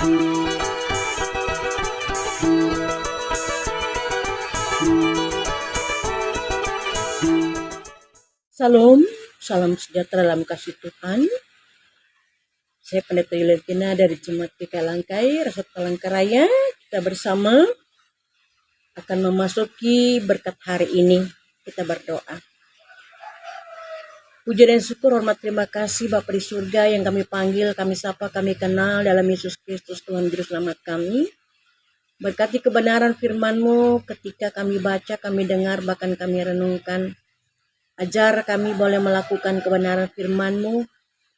Salam, salam sejahtera dalam kasih Tuhan. Saya Pendeta Yuliantina dari Jemaat GKI Langkai, Resort Palangkaraya. Kita bersama akan memasuki berkat hari ini. Kita berdoa. Puji dan syukur, hormat, terima kasih Bapa di surga yang kami panggil, kami sapa, kami kenal dalam Yesus Kristus Tuhan Juru Selamat kami. Berkati kebenaran firman-Mu ketika kami baca, kami dengar, bahkan kami renungkan. Ajar kami boleh melakukan kebenaran firman-Mu,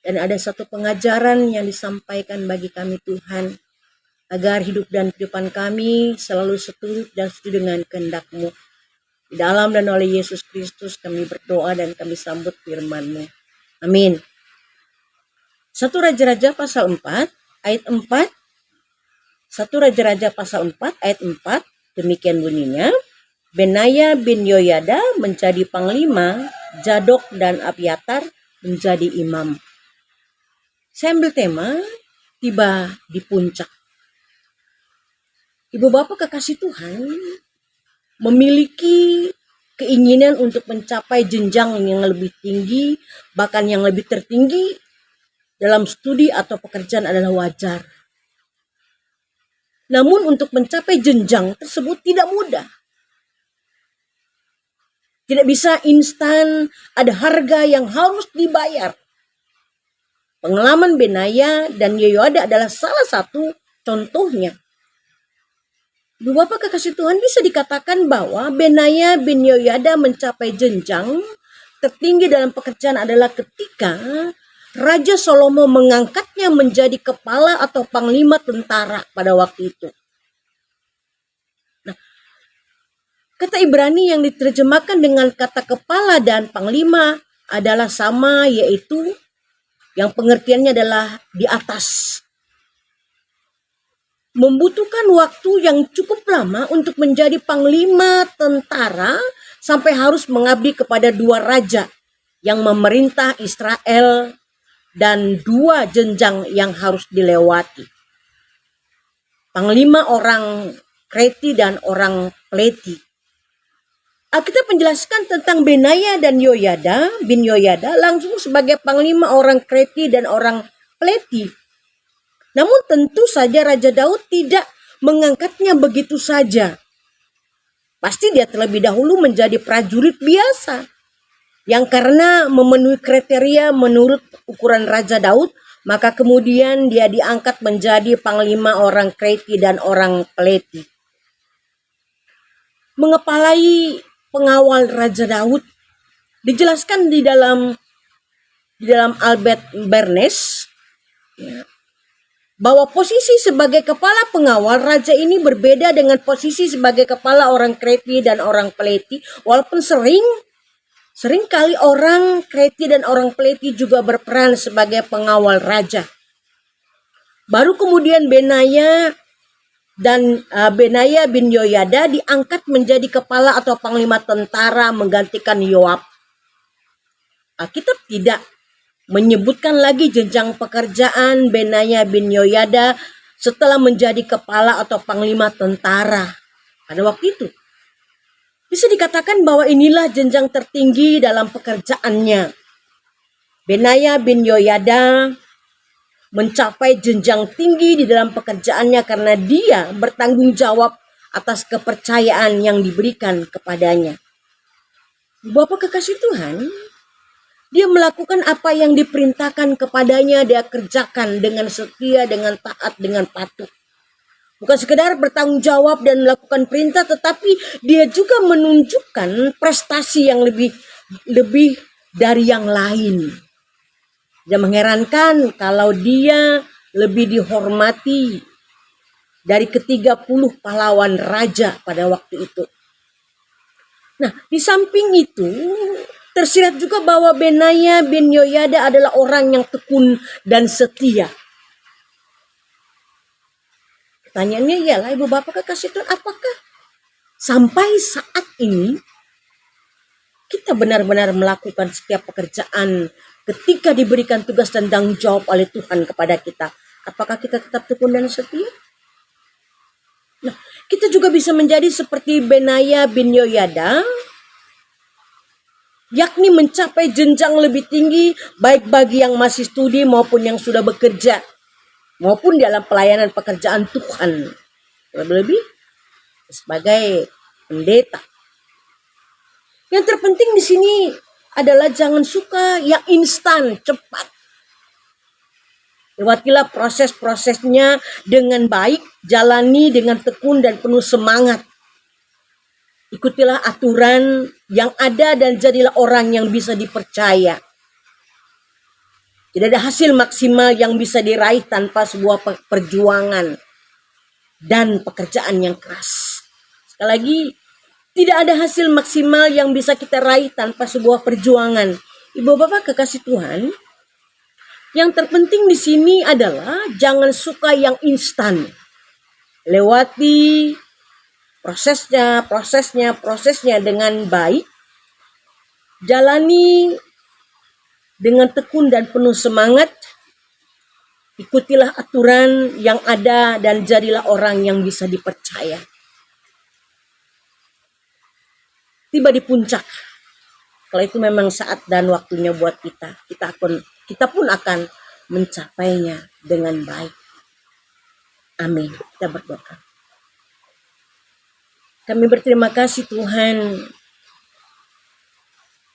dan ada satu pengajaran yang disampaikan bagi kami Tuhan, agar hidup dan kehidupan kami selalu seturut dan setuju dengan kehendak-Mu. Di dalam dan oleh Yesus Kristus kami berdoa dan kami sambut firman-Mu. Amin. 1 Raja-Raja pasal 4 ayat 4. 1 Raja-Raja pasal 4 ayat 4, demikian bunyinya. Benaya bin Yoyada menjadi panglima, Zadok dan Abiatar menjadi imam. Saya ambil tema tiba di puncak. Ibu bapak kekasih Tuhan memiliki keinginan untuk mencapai jenjang yang lebih tinggi, bahkan yang lebih tertinggi dalam studi atau pekerjaan adalah wajar. Namun untuk mencapai jenjang tersebut tidak mudah. Tidak bisa instan, ada harga yang harus dibayar. Pengalaman Benaya dan Yehoyada adalah salah satu contohnya. Ibu bapak kekasih Tuhan, bisa dikatakan bahwa Benaya bin Yehoyada mencapai jenjang tertinggi dalam pekerjaan adalah ketika Raja Salomo mengangkatnya menjadi kepala atau panglima tentara pada waktu itu. Kata Ibrani yang diterjemahkan dengan kata kepala dan panglima adalah sama, yaitu yang pengertiannya adalah di atas. Membutuhkan waktu yang cukup lama untuk menjadi panglima tentara sampai harus mengabdi kepada dua raja yang memerintah Israel dan dua jenjang yang harus dilewati. Panglima orang Kreti dan orang Pleti. Alkitab menjelaskan tentang Benaya dan bin Yoyada langsung sebagai panglima orang Kreti dan orang Pleti. Namun tentu saja Raja Daud tidak mengangkatnya begitu saja. Pasti dia terlebih dahulu menjadi prajurit biasa, yang karena memenuhi kriteria menurut ukuran Raja Daud, maka kemudian dia diangkat menjadi panglima orang Kreti dan orang Pleti. Mengepalai pengawal Raja Daud dijelaskan di dalam Albert Bernays bahwa posisi sebagai kepala pengawal raja ini berbeda dengan posisi sebagai kepala orang Kreti dan orang Pleti, walaupun sering kali orang Kreti dan orang Pleti juga berperan sebagai pengawal raja. Baru kemudian Benaya bin Yoyada diangkat menjadi kepala atau panglima tentara menggantikan Yoab. Alkitab tidak menyebutkan lagi jenjang pekerjaan Benaya bin Yoyada setelah menjadi kepala atau panglima tentara pada waktu itu. Bisa dikatakan bahwa inilah jenjang tertinggi dalam pekerjaannya. Benaya bin Yoyada mencapai jenjang tinggi di dalam pekerjaannya karena dia bertanggung jawab atas kepercayaan yang diberikan kepadanya. Bapak kekasih Tuhan, dia melakukan apa yang diperintahkan kepadanya, dia kerjakan dengan setia, dengan taat, dengan patuh. Bukan sekedar bertanggung jawab dan melakukan perintah, tetapi dia juga menunjukkan prestasi yang lebih dari yang lain. Tidak mengherankan kalau dia lebih dihormati dari ke-30 pahlawan raja pada waktu itu. Nah, di samping itu tersirat juga bahwa Benaya bin Yoyada adalah orang yang tekun dan setia. Pertanyaannya ialah, ibu bapak kekasih Tuhan, apakah sampai saat ini kita benar-benar melakukan setiap pekerjaan ketika diberikan tugas dan tanggung jawab oleh Tuhan kepada kita? Apakah kita tetap tekun dan setia? Nah, kita juga bisa menjadi seperti Benaya bin Yoyada, yakni mencapai jenjang lebih tinggi baik bagi yang masih studi maupun yang sudah bekerja, maupun dalam pelayanan pekerjaan Tuhan. Lebih-lebih sebagai pendeta. Yang terpenting di sini adalah jangan suka yang instan, cepat. Lewatilah proses-prosesnya dengan baik, jalani dengan tekun dan penuh semangat. Ikutilah aturan yang ada dan jadilah orang yang bisa dipercaya. Tidak ada hasil maksimal yang bisa diraih tanpa sebuah perjuangan dan pekerjaan yang keras. Sekali lagi, tidak ada hasil maksimal yang bisa kita raih tanpa sebuah perjuangan. Ibu bapak kekasih Tuhan, yang terpenting di sini adalah jangan suka yang instan. Lewati prosesnya dengan baik. Jalani dengan tekun dan penuh semangat. Ikutilah aturan yang ada dan jadilah orang yang bisa dipercaya. Tiba di puncak. Kalau itu memang saat dan waktunya buat kita. Kita pun akan mencapainya dengan baik. Amin. Kita berdoa. Kami berterima kasih Tuhan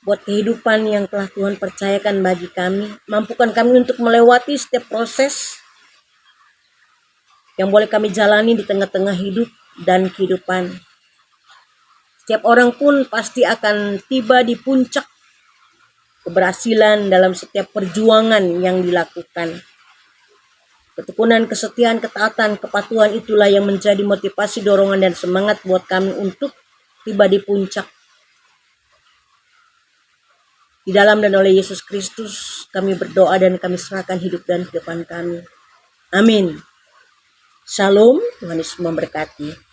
buat kehidupan yang telah Tuhan percayakan bagi kami. Mampukan kami untuk melewati setiap proses yang boleh kami jalani di tengah-tengah hidup dan kehidupan. Setiap orang pun pasti akan tiba di puncak keberhasilan dalam setiap perjuangan yang dilakukan. Ketekunan, kesetiaan, ketaatan, kepatuhan itulah yang menjadi motivasi, dorongan, dan semangat buat kami untuk tiba di puncak. Di dalam dan oleh Yesus Kristus kami berdoa dan kami serahkan hidup dan kehidupan kami. Amin. Shalom, Tuhan Yesus memberkati.